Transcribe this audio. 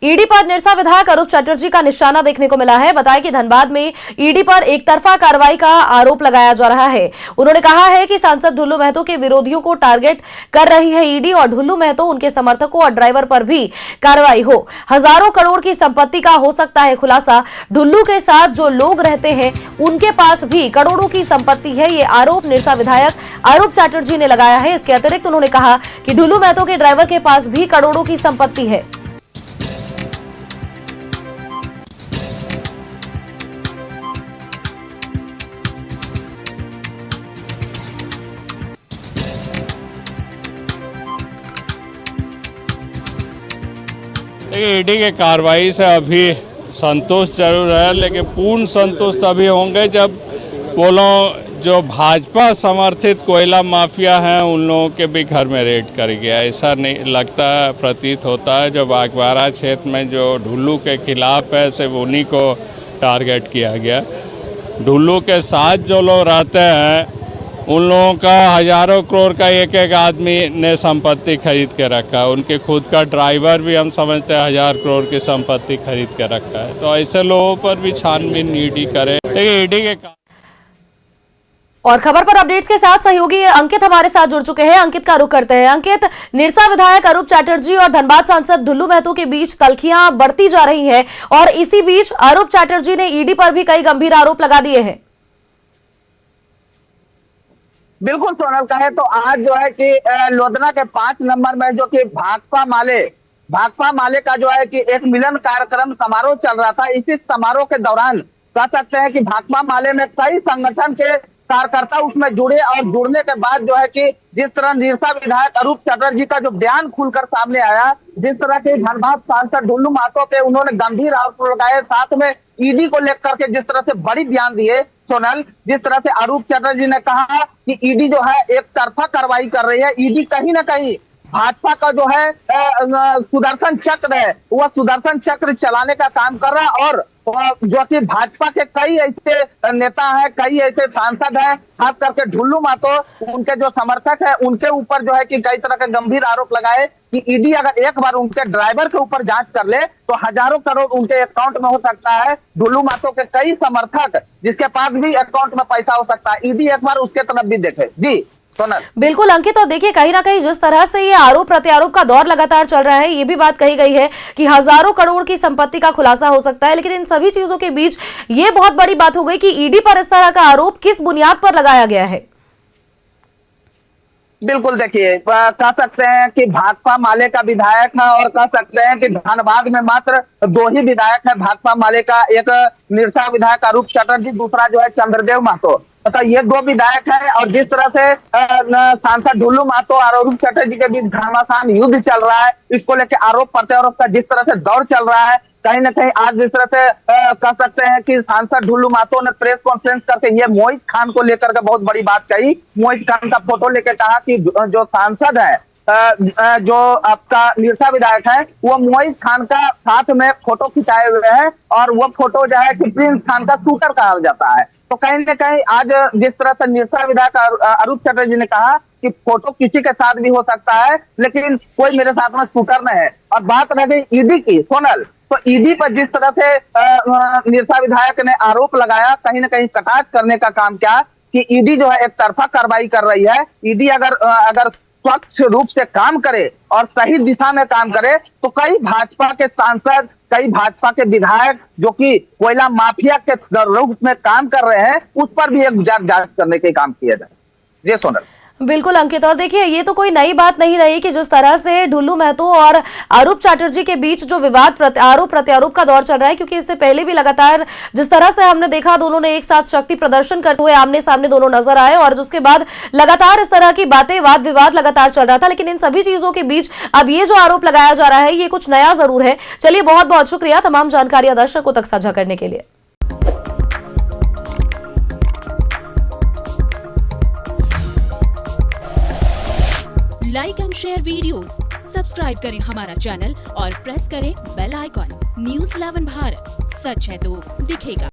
ED पर निरसा विधायक अरूप चटर्जी का निशाना देखने को मिला है। बताया कि धनबाद में ईडी पर एक तरफा कार्रवाई का आरोप लगाया जा रहा है। उन्होंने कहा है कि सांसद ढुल्लू महतो के विरोधियों को टारगेट कर रही है ईडी और ढुल्लू महतो उनके समर्थकों और ड्राइवर पर भी कार्रवाई हो। हजारों करोड़ की संपत्ति का हो सकता है खुलासा। ढुल्लू के साथ जो लोग रहते हैं उनके पास भी करोड़ों की संपत्ति है। ये आरोप निरसा विधायक अरूप चटर्जी ने लगाया है। इसके अतिरिक्त उन्होंने कहा कि ढुल्लू महतो के ड्राइवर के पास भी करोड़ों की संपत्ति है। ईडी के कार्रवाई से अभी संतोष जरूर है, लेकिन पूर्ण संतोष तभी होंगे जब वो लोग जो भाजपा समर्थित कोयला माफिया हैं उन लोगों के भी घर में रेड कर गया। ऐसा नहीं लगता है, प्रतीत होता है जो बागबारा क्षेत्र में जो ढुल्लू के खिलाफ है सिर्फ उन्हीं को टारगेट किया गया। ढुल्लू के साथ जो लोग रहते हैं उन लोगों का हजारों करोड़ का एक एक आदमी ने संपत्ति खरीद के रखा है। उनके खुद का ड्राइवर भी हम समझते हैं 1000 करोड़ की संपत्ति खरीद के रखा है। तो ऐसे लोगों पर भी छानबीन ईडी करे। ईडी के और खबर पर अपडेट्स के साथ सहयोगी अंकित हमारे साथ जुड़ चुके हैं। अंकित का रुख करते हैं। अंकित, निरसा विधायक अरूप चटर्जी और धनबाद सांसद ढुल्लू महतो के बीच तल्खियां बढ़ती जा रही हैं और इसी बीच अरूप चटर्जी ने ईडी पर भी कई गंभीर आरोप लगा दिए हैं। बिल्कुल सोनल कहे तो आज जो है कि लोधना के 5 नंबर में जो कि भाकपा माले का जो है कि एक मिलन कार्यक्रम समारोह चल रहा था। इसी समारोह के दौरान कह सकते हैं कि भाकपा माले में कई संगठन के कार्यकर्ता उसमें जुड़े और जुड़ने के बाद जो है कि जिस तरह निरसा विधायक अरूप चटर्जी का जो बयान खुलकर सामने आया, जिस तरह के धनबाद सांसद ढुल्लू महतो पे उन्होंने गंभीर आरोप लगाए, साथ में ईडी को लेकर के जिस तरह से बड़ी बयान दिए सोनल, जिस तरह से अरूप चटर्जी ने कहा कि ईडी जो है एक तरफा कार्रवाई कर रही है। ईडी कहीं ना कहीं भाजपा का जो है सुदर्शन चक्र है, वह सुदर्शन चक्र चलाने का काम कर रहा है और जो कि भाजपा के कई ऐसे नेता हैं, कई ऐसे सांसद हैं, खास करके ढुल्लू महतो उनके जो समर्थक हैं उनके ऊपर जो है कि कई तरह के गंभीर आरोप लगाए कि ईडी अगर एक बार उनके ड्राइवर के ऊपर जांच कर ले तो हजारों करोड़ उनके अकाउंट में हो सकता है। ढुल्लू महतो के कई समर्थक जिसके पास भी अकाउंट में पैसा हो सकता है, ईडी एक बार उसके तरफ भी देखे। जी बिल्कुल अंकित, और देखिए कहीं ना कहीं जिस तरह से ये आरोप प्रत्यारोप का दौर लगातार चल रहा है, ये भी बात कही गई है कि हजारों करोड़ की संपत्ति का खुलासा हो सकता है। लेकिन इन सभी चीजों के बीच ये बहुत बड़ी बात हो गई कि ईडी पर इस तरह का आरोप किस बुनियाद पर लगाया गया है। बिल्कुल देखिए, कह सकते हैं कि भाकपा माले का विधायक है और कह सकते हैं कि धनबाद में मात्र 2 ही विधायक है भाकपा माले का, एक निरसा विधायक अरूप चटर्जी, दूसरा जो है चंद्रदेव महतो। तो ये 2 विधायक हैं और जिस तरह से सांसद ढुल्लू महतो और अरूप चटर्जी के बीच घमासान युद्ध चल रहा है, इसको लेकर आरोप प्रत्यारोप का जिस तरह से दौर चल रहा है, कहीं ना कहीं आज जिस तरह से कह सकते हैं कि सांसद ढुल्लू महतो ने प्रेस कॉन्फ्रेंस करके ये मोहित खान को लेकर के बहुत बड़ी बात कही। मोहित खान का फोटो लेकर कहा कि जो सांसद है, जो आपका निरसा विधायक है, वो मोहित खान का साथ में फोटो खिंचाए हुए हैं और वो फोटो जो है कि प्रिंस खान का शूटर कहा जाता है। तो कहीं ना कहीं आज जिस तरह से निरसा विधायक अरूप चटर्जी ने कहा कि फोटो किसी के साथ भी हो सकता है, लेकिन कोई मेरे साथ में शूटर नहीं है। और बात रह गई ईडी की सोनल, तो ईडी पर जिस तरह से निरसा विधायक ने आरोप लगाया, कहीं ना कहीं कटाक्ष करने का काम किया कि ईडी जो है एक तरफा कार्रवाई कर रही है। ईडी अगर स्वच्छ रूप से काम करे और सही दिशा में काम करे तो कई भाजपा के सांसद, कई भाजपा के विधायक जो कि कोयला माफिया के रूप में काम कर रहे हैं, उस पर भी एक जांच करने के काम किया जाए। जी सोनल। बिल्कुल अंकित, और देखिए ये तो कोई नई बात नहीं रही कि जिस तरह से ढुल्लू महतो और अरूप चटर्जी के बीच जो विवाद आरोप प्रत्यारोप का दौर चल रहा है, क्योंकि इससे पहले भी लगातार जिस तरह से हमने देखा दोनों ने एक साथ शक्ति प्रदर्शन करते हुए आमने सामने दोनों नजर आए और उसके बाद लगातार इस तरह की बातें, वाद विवाद लगातार चल रहा था। लेकिन इन सभी चीजों के बीच अब ये जो आरोप लगाया जा रहा है ये कुछ नया जरूर है। चलिए, बहुत बहुत शुक्रिया तमाम जानकारियां दर्शकों तक साझा करने के लिए। Like and share videos, subscribe करें हमारा चैनल और प्रेस करें बेल आइकॉन। न्यूज़ 11 भारत, सच है तो दिखेगा।